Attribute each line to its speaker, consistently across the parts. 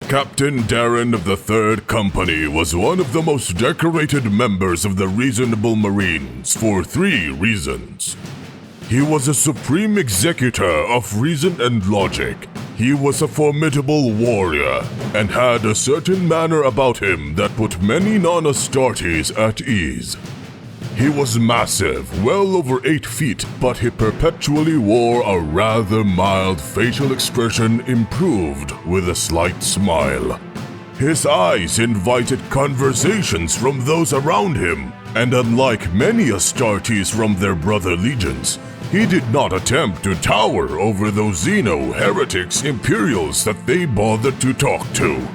Speaker 1: Captain Daren of the 3rd Company was one of the most decorated members of the Reasonable Marines for 3 reasons. He was a supreme executor of reason and logic. He was a formidable warrior and had a certain manner about him that put many non-Astartes at ease. He was massive, well over 8 feet, but he perpetually wore a rather mild facial expression improved with a slight smile. His eyes invited conversations from those around him, and unlike many Astartes from their brother legions, he did not attempt to tower over those Xeno heretics Imperials that they bothered to talk to.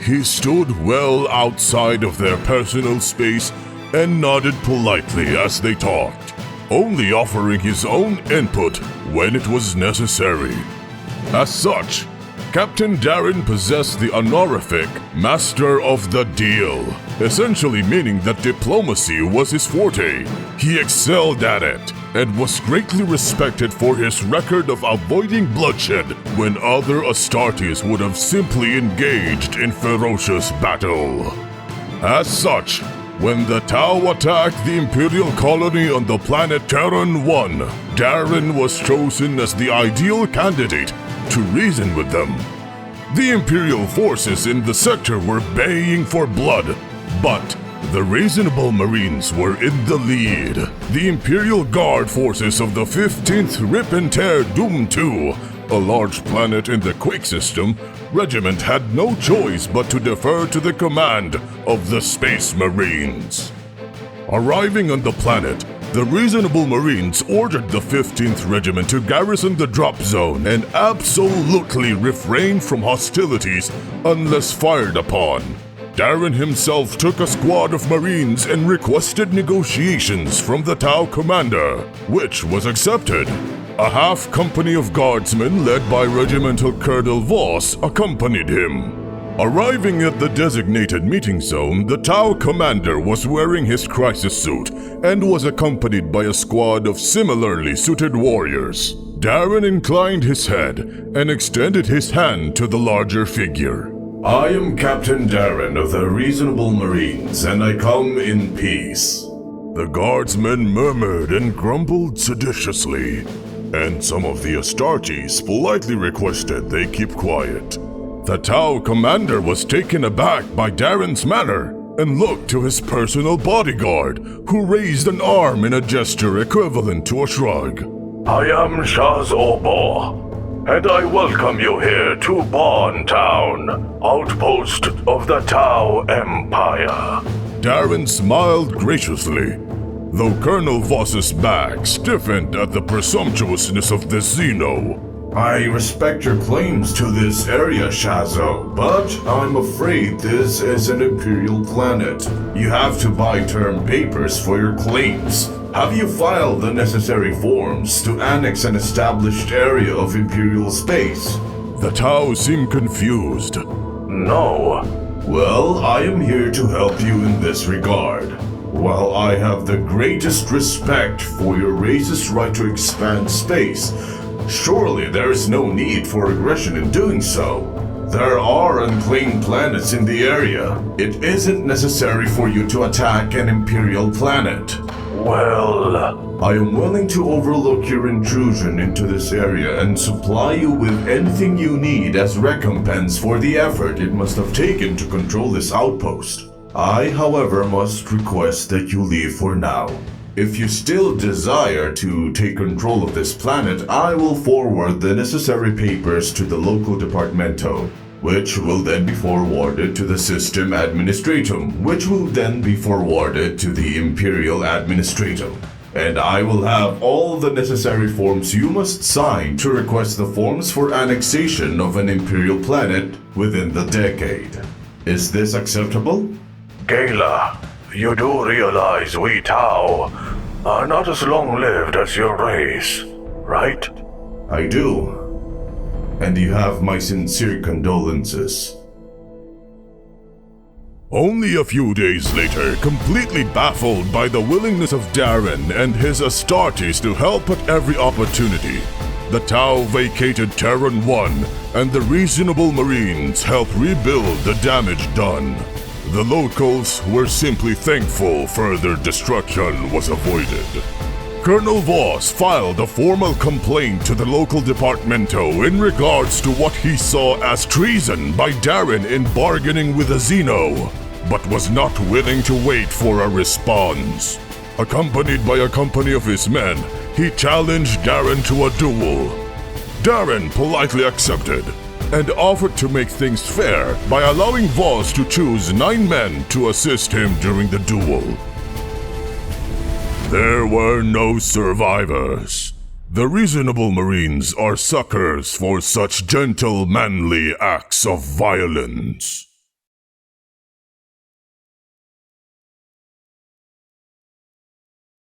Speaker 1: He stood well outside of their personal space and nodded politely as they talked, only offering his own input when it was necessary. As such, Captain Daren possessed the honorific Master of the Deal, essentially meaning that diplomacy was his forte. He excelled at it and was greatly respected for his record of avoiding bloodshed when other Astartes would have simply engaged in ferocious battle. As such, when the Tau attacked the Imperial colony on the planet Keren One, Daren was chosen as the ideal candidate to reason with them. The Imperial forces in the sector were baying for blood, but the Reasonable Marines were in the lead. The Imperial Guard forces of the 15th Rip and Tear Doom II, a large planet in the Quake system, regiment had no choice but to defer to the command of the Space Marines. Arriving on the planet, the Reasonable Marines ordered the 15th Regiment to garrison the drop zone and absolutely refrain from hostilities unless fired upon. Daren himself took a squad of Marines and requested negotiations from the Tau commander, which was accepted. A half company of guardsmen led by Regimental Colonel Voss accompanied him. Arriving at the designated meeting zone, the Tau commander was wearing his crisis suit and was accompanied by a squad of similarly suited warriors. Daren inclined his head and extended his hand to the larger figure.
Speaker 2: I am Captain Daren of the Reasonable Marines, and I come in peace.
Speaker 1: The guardsmen murmured and grumbled seditiously, and some of the Astartes politely requested they keep quiet. The Tau commander was taken aback by Daren's manner and looked to his personal bodyguard, who raised an arm in a gesture equivalent to a shrug.
Speaker 3: I am Shaz Obo, and I welcome you here to Bon Town, outpost of the Tau Empire.
Speaker 1: Daren smiled graciously, though Colonel Voss's back stiffened at the presumptuousness of the Xeno.
Speaker 2: I respect your claims to this area, Shazo, but I'm afraid this is an Imperial planet. You have to buy term papers for your claims. Have you filed the necessary forms to annex an established area of Imperial space?
Speaker 1: The Tau seemed confused.
Speaker 3: No.
Speaker 2: Well, I am here to help you in this regard. While I have the greatest respect for your race's right to expand space, surely there is no need for aggression in doing so. There are unclaimed planets in the area. It isn't necessary for you to attack an Imperial planet.
Speaker 3: Well,
Speaker 2: I am willing to overlook your intrusion into this area and supply you with anything you need as recompense for the effort it must have taken to control this outpost. I, however, must request that you leave for now. If you still desire to take control of this planet, I will forward the necessary papers to the local departamento, which will then be forwarded to the System Administratum, which will then be forwarded to the Imperial Administratum. And I will have all the necessary forms you must sign to request the forms for annexation of an Imperial planet within the decade. Is this acceptable?
Speaker 3: Gala, you do realize we Tau are not as long-lived as your race, right?
Speaker 2: I do. And you have my sincere condolences.
Speaker 1: Only a few days later, completely baffled by the willingness of Daren and his Astartes to help at every opportunity, The Tau vacated Keren One, and the reasonable Marines helped rebuild the damage done. The locals were simply thankful further destruction was avoided. Colonel Voss filed a formal complaint to the local departamento in regards to what he saw as treason by Daren in bargaining with a Xeno, but was not willing to wait for a response. Accompanied by a company of his men, he challenged Daren to a duel. Daren politely accepted, and offered to make things fair by allowing Voss to choose 9 men to assist him during the duel. There were no survivors. The reasonable Marines are suckers for such gentle, manly acts of violence.